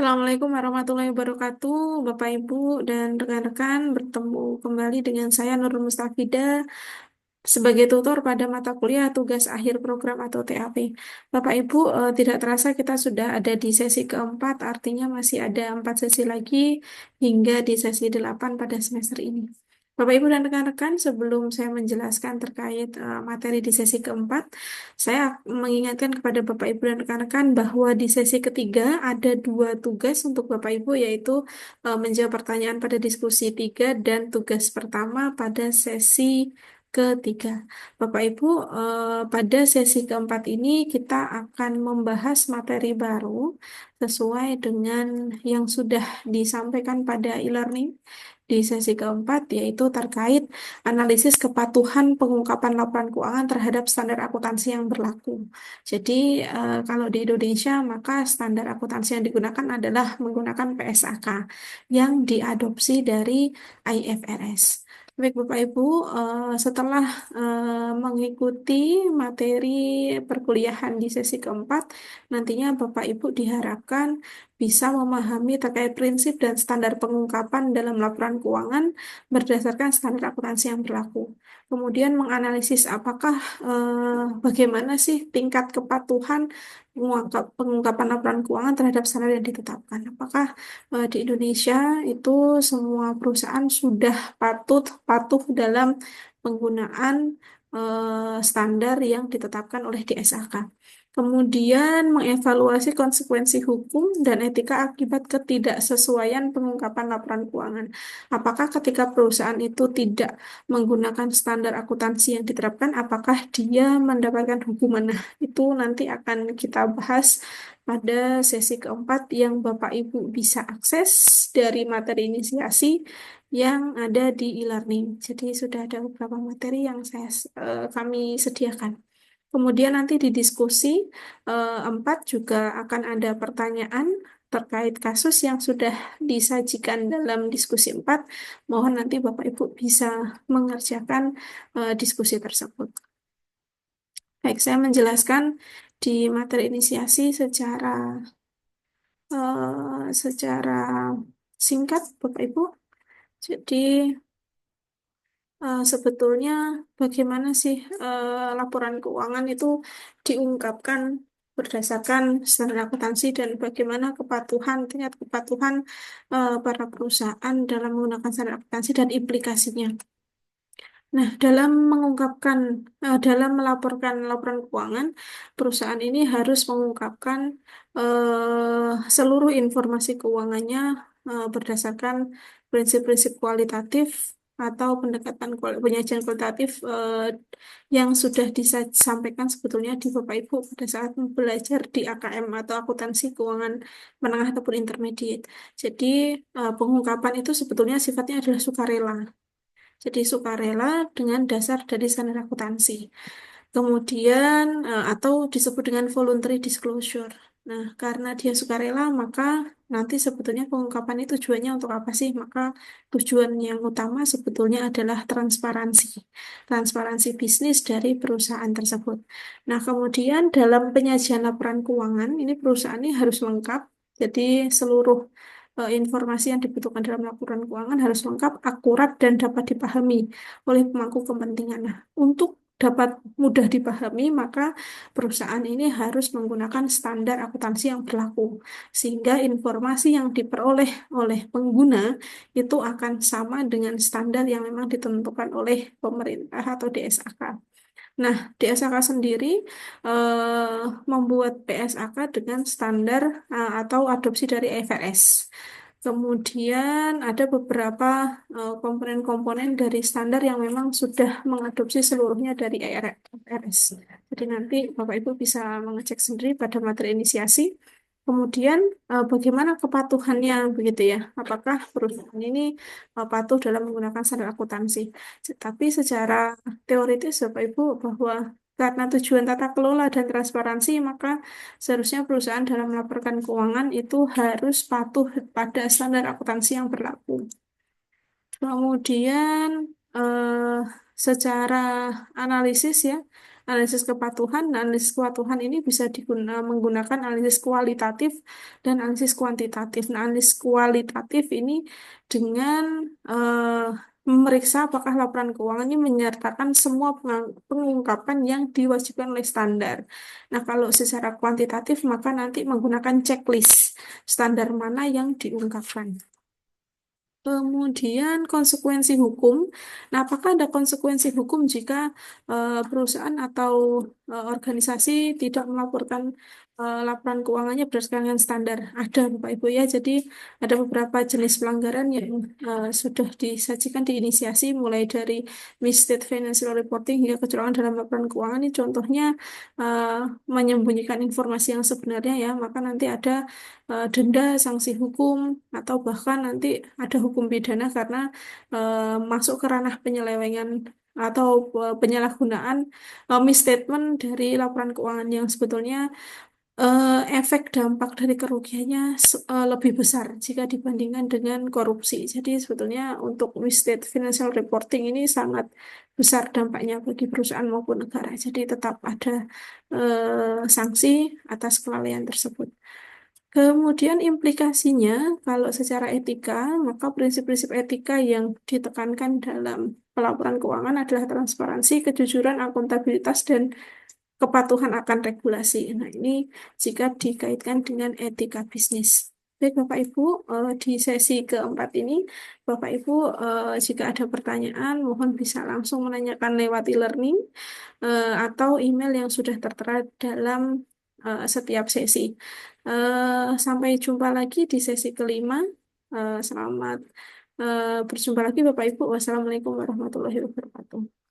Assalamualaikum warahmatullahi wabarakatuh, Bapak Ibu dan rekan-rekan. Bertemu kembali dengan saya Nurul Mustafida sebagai tutor pada mata kuliah tugas akhir program atau TAP. Bapak Ibu, tidak terasa kita sudah ada di sesi keempat, artinya masih ada 4 sesi lagi hingga di sesi 8 pada semester ini. Bapak Ibu dan rekan-rekan, sebelum saya menjelaskan terkait materi di sesi keempat, saya mengingatkan kepada Bapak Ibu dan rekan-rekan bahwa di sesi ketiga ada 2 tugas untuk Bapak Ibu, yaitu menjawab pertanyaan pada diskusi 3 dan tugas pertama pada sesi ketiga. Bapak Ibu, pada sesi keempat ini kita akan membahas materi baru sesuai dengan yang sudah disampaikan pada e-learning di sesi keempat, yaitu terkait analisis kepatuhan pengungkapan laporan keuangan terhadap standar akuntansi yang berlaku. Jadi, kalau di Indonesia, maka standar akuntansi yang digunakan adalah menggunakan PSAK yang diadopsi dari IFRS. Baik, Bapak Ibu, setelah mengikuti materi perkuliahan di sesi keempat, nantinya Bapak Ibu diharapkan bisa memahami terkait prinsip dan standar pengungkapan dalam laporan keuangan berdasarkan standar akuntansi yang berlaku. Kemudian menganalisis apakah bagaimana sih tingkat kepatuhan pengungkapan laporan keuangan terhadap standar yang ditetapkan. Apakah di Indonesia itu semua perusahaan sudah patuh dalam penggunaan standar yang ditetapkan oleh DSAK. Kemudian mengevaluasi konsekuensi hukum dan etika akibat ketidaksesuaian pengungkapan laporan keuangan. Apakah ketika perusahaan itu tidak menggunakan standar akuntansi yang diterapkan, apakah dia mendapatkan hukuman? Nah, itu nanti akan kita bahas pada sesi keempat yang Bapak Ibu bisa akses dari materi inisiasi yang ada di e-learning. Jadi sudah ada beberapa materi yang kami sediakan. Kemudian nanti di diskusi 4 juga akan ada pertanyaan terkait kasus yang sudah disajikan dalam diskusi 4. Mohon nanti Bapak Ibu bisa mengerjakan diskusi tersebut. Baik, saya menjelaskan di materi inisiasi secara singkat, Bapak Ibu. Jadi sebetulnya bagaimana sih laporan keuangan itu diungkapkan berdasarkan standar akuntansi dan bagaimana tingkat kepatuhan para perusahaan dalam menggunakan standar akuntansi dan implikasinya. Nah, dalam melaporkan laporan keuangan, perusahaan ini harus mengungkapkan seluruh informasi keuangannya berdasarkan prinsip-prinsip kualitatif atau penyajian kualitatif yang sudah disampaikan sebetulnya di Bapak Ibu pada saat belajar di AKM atau akuntansi keuangan menengah ataupun intermediate. Jadi, pengungkapan itu sebetulnya sifatnya adalah sukarela. Jadi sukarela dengan dasar dari standar akuntansi. Kemudian atau disebut dengan voluntary disclosure. Nah, karena dia sukarela, maka nanti sebetulnya pengungkapan itu tujuannya untuk apa sih? Maka tujuan yang utama sebetulnya adalah transparansi. Transparansi bisnis dari perusahaan tersebut. Nah, kemudian dalam penyajian laporan keuangan, ini perusahaan ini harus lengkap. Jadi seluruh informasi yang dibutuhkan dalam laporan keuangan harus lengkap, akurat, dan dapat dipahami oleh pemangku kepentingan. Nah, untuk dapat mudah dipahami, maka perusahaan ini harus menggunakan standar akuntansi yang berlaku, sehingga informasi yang diperoleh oleh pengguna itu akan sama dengan standar yang memang ditentukan oleh pemerintah atau DSAK. Nah, DSAK sendiri membuat PSAK dengan standar atau adopsi dari IFRS. Kemudian ada beberapa komponen-komponen dari standar yang memang sudah mengadopsi seluruhnya dari IFRS. Jadi nanti Bapak Ibu bisa mengecek sendiri pada materi inisiasi. Kemudian bagaimana kepatuhannya begitu ya? Apakah perusahaan ini patuh dalam menggunakan standar akuntansi? Tapi secara teoritis Bapak Ibu bahwa karena tujuan tata kelola dan transparansi, maka seharusnya perusahaan dalam melaporkan keuangan itu harus patuh pada standar akuntansi yang berlaku. Kemudian secara analisis ya, analisis kepatuhan. Nah, analisis kepatuhan ini bisa menggunakan analisis kualitatif dan analisis kuantitatif. Nah, analisis kualitatif ini dengan memeriksa apakah laporan keuangan ini menyertakan semua pengungkapan yang diwajibkan oleh standar. Nah, kalau secara kuantitatif maka nanti menggunakan checklist standar mana yang diungkapkan. Kemudian konsekuensi hukum. Nah, apakah ada konsekuensi hukum jika perusahaan atau organisasi tidak melaporkan laporan keuangannya berdasarkan dengan standar? Ada, Bapak Ibu ya. Jadi ada beberapa jenis pelanggaran yang sudah disajikan di inisiasi, mulai dari misstate financial reporting hingga kecurangan dalam laporan keuangan. Ini contohnya eh, menyembunyikan informasi yang sebenarnya ya. Maka nanti ada denda, sanksi hukum, atau bahkan nanti ada hukum pidana karena masuk ke ranah penyelewengan atau penyalahgunaan misstatement dari laporan keuangan yang sebetulnya efek dampak dari kerugiannya lebih besar jika dibandingkan dengan korupsi. Jadi sebetulnya untuk misstate financial reporting ini sangat besar dampaknya bagi perusahaan maupun negara. Jadi tetap ada sanksi atas kelalaian tersebut. Kemudian implikasinya, kalau secara etika, maka prinsip-prinsip etika yang ditekankan dalam pelaporan keuangan adalah transparansi, kejujuran, akuntabilitas, dan kepatuhan akan regulasi. Nah, ini jika dikaitkan dengan etika bisnis. Baik, Bapak Ibu, di sesi keempat ini, Bapak Ibu, jika ada pertanyaan, mohon bisa langsung menanyakan lewat e-learning atau email yang sudah tertera dalam setiap sesi. Sampai jumpa lagi di sesi kelima. Selamat berjumpa lagi, Bapak Ibu. Wassalamualaikum warahmatullahi wabarakatuh.